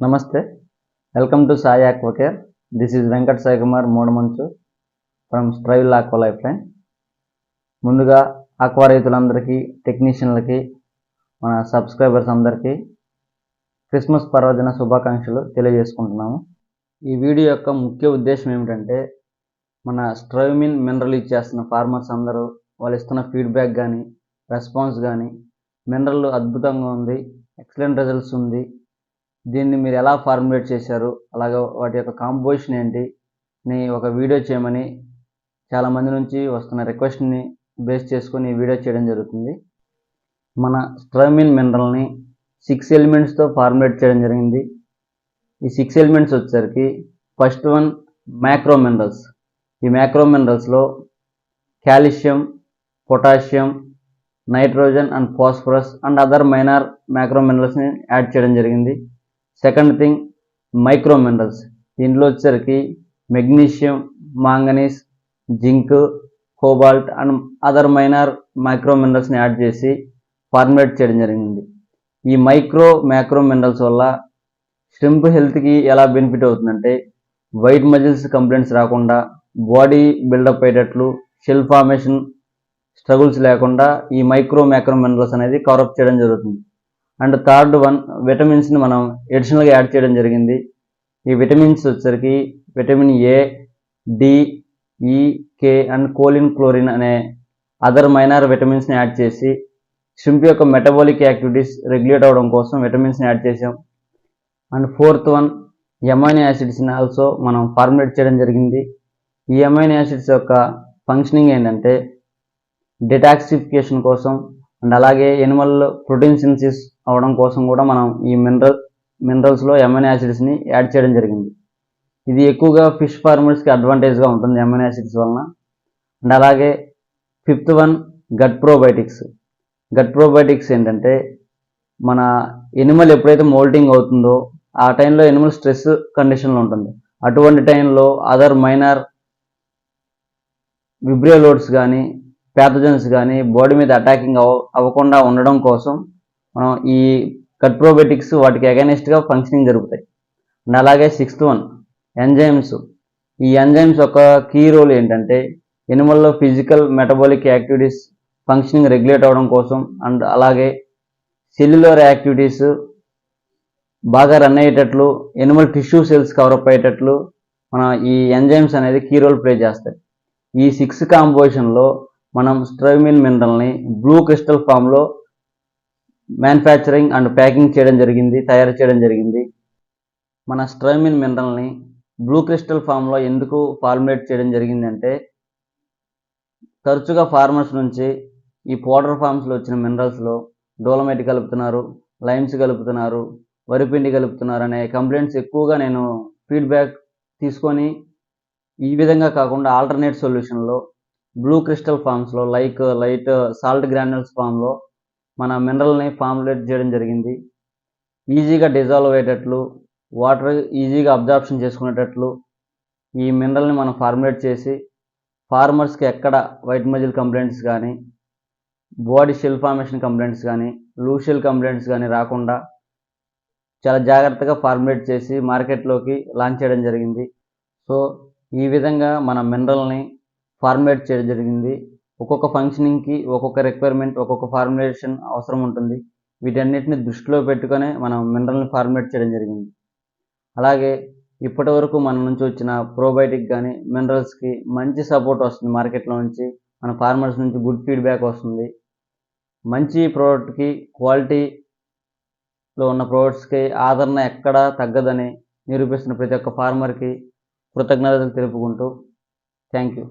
నమస్తే. Welcome to Sai Aquacare. This is Venkat Sai Kumar Moodamanchu from Stryle aqua life line. ముందుగా aqua రైతులందరికీ, టెక్నీషియన్లకి, మన సబ్స్క్రైబర్స్ అందరికీ క్రిస్మస్ పర్వదిన శుభాకాంక్షలు తెలియజేసుకుంటున్నాము. ఈ వీడియో యొక్క ముఖ్య ఉద్దేశం ఏమిటంటే, మన స్ట్రైమిన్ మినరల్ యూజ్ చేస్తున్న ఫార్మర్స్ అందరూ వాళ్ళు ఇస్తున్న ఫీడ్బ్యాక్ కానీ, రెస్పాన్స్ కానీ, మినరల్ అద్భుతంగా ఉంది, ఎక్సలెంట్ రిజల్ట్స్ ఉంది, దీన్ని మీరు ఎలా ఫార్ములేట్ చేశారు, అలాగే వాటి యొక్క కాంపోజిషన్ ఏంటి అని ఒక వీడియో చేయమని చాలామంది నుంచి వస్తున్న రిక్వెస్ట్ని బేస్ చేసుకొని ఈ వీడియో చేయడం జరుగుతుంది. మన స్ట్రైమిన్ మినరల్ని 6 ఎలిమెంట్స్తో ఫార్ములేట్ చేయడం జరిగింది. ఈ 6 ఎలిమెంట్స్ వచ్చేసరికి ఫస్ట్ వన్ మ్యాక్రో మినరల్స్. ఈ మ్యాక్రో మినరల్స్లో calcium, potassium, nitrogen and phosphorus and other minor macro మినరల్స్ని యాడ్ చేయడం జరిగింది. Second thing micro minerals. దీంట్లో వచ్చేసరికి magnesium, manganese, zinc, cobalt and other minor micro మినరల్స్ని యాడ్ చేసి ఫార్ములేట్ చేయడం జరిగింది. ఈ మ్యాక్రో మినరల్స్ వల్ల ష్రింప్ హెల్త్కి ఎలా బెనిఫిట్ అవుతుందంటే, వైట్ మజిల్స్ కంప్లైంట్స్ రాకుండా, బాడీ బిల్డప్ అయ్యేటట్లు, షెల్ ఫార్మేషన్ స్ట్రగుల్స్ లేకుండా ఈ మ్యాక్రో మినరల్స్ అనేది కవరప్ చేయడం జరుగుతుంది. అండ్ థర్డ్ వన్ విటమిన్స్ని మనం ఎడిషనల్గా యాడ్ చేయడం జరిగింది. ఈ విటమిన్స్ వచ్చేసరికి vitamin A, D, E, K and choline, chlorine అనే అదర్ మైనర్ విటమిన్స్ని యాడ్ చేసి ష్రింప్ యొక్క మెటబాలిక్ యాక్టివిటీస్ రెగ్యులేట్ అవ్వడం కోసం విటమిన్స్ని యాడ్ చేసాం. అండ్ ఫోర్త్ వన్ ఎమైనో యాసిడ్స్ని ఆల్సో మనం ఫార్ములేట్ చేయడం జరిగింది. ఈ ఎమైనో యాసిడ్స్ యొక్క ఫంక్షనింగ్ ఏంటంటే డిటాక్సిఫికేషన్ కోసం అండ్ అలాగే ఎనిమల్ ప్రోటీన్ సింథసిస్ అవడం కోసం కూడా మనం ఈ మినరల్స్లో ఎమైనో యాసిడ్స్ని యాడ్ చేయడం జరిగింది. ఇది ఎక్కువగా ఫిష్ ఫార్మర్స్కి అడ్వాంటేజ్గా ఉంటుంది ఎమైనో యాసిడ్స్ వలన. అండ్ అలాగే fifth one gut probiotics. Gut probiotics ఏంటంటే, మన ఎనిమల్ ఎప్పుడైతే మోల్టింగ్ అవుతుందో ఆ టైంలో ఎనిమల్ స్ట్రెస్ కండిషన్లో ఉంటుంది. అటువంటి టైంలో అదర్ మైనర్ విబ్రియో లోడ్స్ కానీ, ప్యాథోజన్స్ కానీ బాడీ మీద అటాకింగ్ అవ్వకుండా ఉండడం కోసం మనం ఈ గట్ ప్రోబయోటిక్స్ వాటికి అగైనెస్ట్గా ఫంక్షనింగ్ జరుగుతాయి. అండ్ అలాగే సిక్స్త్ వన్ ఎంజైమ్స్. ఈ ఎంజైమ్స్ యొక్క కీ రోల్ ఏంటంటే, ఎనిమల్లో physical metabolic activities functioning regulate అవ్వడం కోసం అండ్ అలాగే సెల్యులర్ యాక్టివిటీస్ బాగా రన్ అయ్యేటట్లు, ఎనిమల్ టిష్యూ సెల్స్ కవరప్ అయ్యేటట్లు మన ఈ ఎంజైమ్స్ అనేది కీ రోల్ ప్లే చేస్తాయి. ఈ 6 కాంపోజిషన్లో మనం స్ట్రైమిన్ మినరల్ని బ్లూ క్రిస్టల్ ఫామ్లో మ్యానుఫ్యాక్చరింగ్ అండ్ ప్యాకింగ్ చేయడం జరిగింది, తయారు చేయడం జరిగింది. మన స్ట్రైమిన్ మినరల్ని బ్లూ క్రిస్టల్ ఫామ్లో ఎందుకు ఫార్ములేట్ చేయడం జరిగిందంటే, తరచుగా ఫార్మర్స్ నుంచి ఈ పౌడర్ ఫామ్స్లో వచ్చిన మినరల్స్లో డోలమైట్ కలుపుతున్నారు, లైమ్స్ కలుపుతున్నారు, వరిపిండి కలుపుతున్నారు అనే కంప్లైంట్స్ ఎక్కువగా నేను ఫీడ్బ్యాక్ తీసుకొని ఈ విధంగా కాకుండా ఆల్టర్నేట్ సొల్యూషన్లో బ్లూ క్రిస్టల్ ఫామ్స్లో లైట్ సాల్ట్ గ్రాన్యుల్స్ ఫామ్లో మన మినరల్ని ఫార్ములేట్ చేయడం జరిగింది. ఈజీగా డిజాల్వ్ అయ్యేటట్లు, వాటర్ ఈజీగా అబ్జార్ప్షన్ చేసుకునేటట్లు ఈ మినరల్ని మనం ఫార్ములేట్ చేసి ఫార్మర్స్కి ఎక్కడ వైట్ మజిల్ కంప్లైంట్స్ కానీ, బాడీ షెల్ ఫార్మేషన్ కంప్లైంట్స్ కానీ, లూజ్ షెల్ కంప్లైంట్స్ కానీ రాకుండా చాలా జాగ్రత్తగా ఫార్ములేట్ చేసి మార్కెట్లోకి లాంచ్ చేయడం జరిగింది. సో ఈ విధంగా మన మినరల్ని ఫార్ములేట్ చేయడం జరిగింది. ఒక్కొక్క ఫంక్షనింగ్కి ఒక్కొక్క రిక్వైర్మెంట్, ఒక్కొక్క ఫార్ములేషన్ అవసరం ఉంటుంది. వీటన్నిటిని దృష్టిలో పెట్టుకొని మనం మినరల్ని ఫార్ములేట్ చేయడం జరిగింది. అలాగే ఇప్పటి వరకు మన నుంచి వచ్చిన ప్రోబయోటిక్ కానీ మినరల్స్కి మంచి సపోర్ట్ వస్తుంది మార్కెట్లో నుంచి, మన ఫార్మర్స్ నుంచి గుడ్ ఫీడ్బ్యాక్ వస్తుంది. మంచి ప్రోడక్ట్కి, క్వాలిటీలో ఉన్న ప్రోడక్ట్స్కి ఆదరణ ఎక్కడా తగ్గదని నిరూపిస్తున్న ప్రతి ఒక్క ఫార్మర్కి కృతజ్ఞతలు తెలుపుకుంటూ థ్యాంక్ యూ.